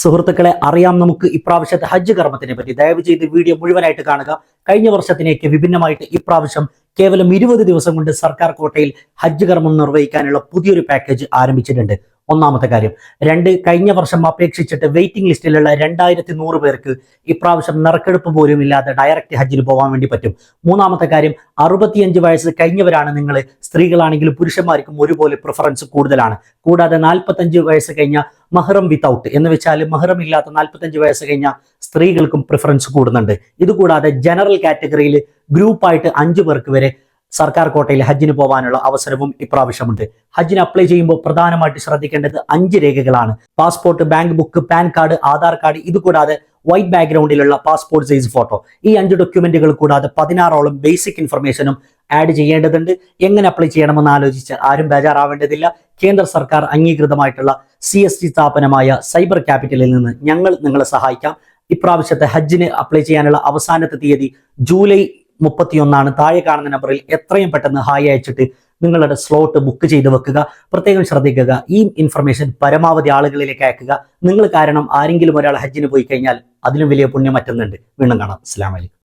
സുഹൃത്തുക്കളെ, അറിയാം നമുക്ക് ഇപ്രാവശ്യത്തെ ഹജ്ജ് കർമ്മത്തിനെ പറ്റി. ദയവ് ചെയ്ത് വീഡിയോ മുഴുവനായിട്ട് കാണുക. കഴിഞ്ഞ വർഷത്തിനേക്ക് വിഭിന്നമായിട്ട് ഇപ്രാവശ്യം കേവലം 20 ദിവസം കൊണ്ട് സർക്കാർ കോട്ടയിൽ ഹജ്ജ് കർമ്മം നിർവഹിക്കാനുള്ള പുതിയൊരു പാക്കേജ് ആരംഭിച്ചിട്ടുണ്ട്. ഒന്നാമത്തെ കാര്യം. രണ്ട്, കഴിഞ്ഞ വർഷം അപേക്ഷിച്ചിട്ട് വെയിറ്റിംഗ് ലിസ്റ്റിലുള്ള 2100 പേർക്ക് ഇപ്രാവശ്യം നറുക്കെടുപ്പ് പോലും ഇല്ലാതെ ഡയറക്റ്റ് ഹജ്ജിന് പോകാൻ വേണ്ടി പറ്റും. മൂന്നാമത്തെ കാര്യം, 65 വയസ്സ് കഴിഞ്ഞവരാണ് നിങ്ങൾ. സ്ത്രീകളാണെങ്കിലും പുരുഷന്മാർക്കും ഒരുപോലെ പ്രിഫറൻസ് കൂടുതലാണ്. കൂടാതെ 45 വയസ്സ് കഴിഞ്ഞ മഹ്റം വിത്തൗട്ട് എന്ന് വെച്ചാൽ മഹ്റം ഇല്ലാത്ത 45 വയസ്സ് കഴിഞ്ഞ സ്ത്രീകൾക്കും പ്രിഫറൻസ് കൂടുന്നുണ്ട്. ഇതുകൂടാതെ ജനറൽ കാറ്റഗറിയിൽ ഗ്രൂപ്പായിട്ട് 5 പേർക്ക് വരെ സർക്കാർ കോട്ടയിൽ ഹജ്ജിന് പോകാനുള്ള അവസരവും ഇപ്രാവശ്യമുണ്ട്. ഹജ്ജിന് അപ്ലൈ ചെയ്യുമ്പോൾ പ്രധാനമായിട്ട് ശ്രദ്ധിക്കേണ്ടത് 5 രേഖകളാണ്: passport, bank book, pan card, Aadhaar card. ഇതുകൂടാതെ വൈറ്റ് ബാക്ക്ഗ്രൗണ്ടിലുള്ള പാസ്പോർട്ട് സൈസ് ഫോട്ടോ. ഈ 5 ഡോക്യുമെന്റുകൾ കൂടാതെ 16ഓളം ബേസിക് ഇൻഫർമേഷനും ആഡ് ചെയ്യേണ്ടതുണ്ട്. എങ്ങനെ അപ്ലൈ ചെയ്യണമെന്ന് ആലോചിച്ച് ആരും ബേജാറാവേണ്ടതില്ല. കേന്ദ്ര സർക്കാർ അംഗീകൃതമായിട്ടുള്ള CST സ്ഥാപനമായ സൈബർ ക്യാപിറ്റലിൽ നിന്ന് ഞങ്ങൾ നിങ്ങളെ സഹായിക്കാം. ഇപ്രാവശ്യത്തെ ഹജ്ജിന് അപ്ലൈ ചെയ്യാനുള്ള അവസാനത്തെ തീയതി ജൂലൈ 31. താഴെ കാണുന്ന നമ്പറിൽ എത്രയും പെട്ടെന്ന് ഹായ് അയച്ചിട്ട് നിങ്ങളുടെ സ്ലോട്ട് ബുക്ക് ചെയ്ത് വെക്കുക. പ്രത്യേകം ശ്രദ്ധിക്കുക, ഈ ഇൻഫർമേഷൻ പരമാവധി ആളുകളിലേക്ക് അയക്കുക. നിങ്ങൾ കാരണം ആരെങ്കിലും ഒരാൾ ഹജ്ജിന് പോയി കഴിഞ്ഞാൽ അതിലും വലിയ പുണ്യം മറ്റൊന്നുണ്ട്. വീണ്ടും കാണാം. അസ്സലാമു അലൈക്കും.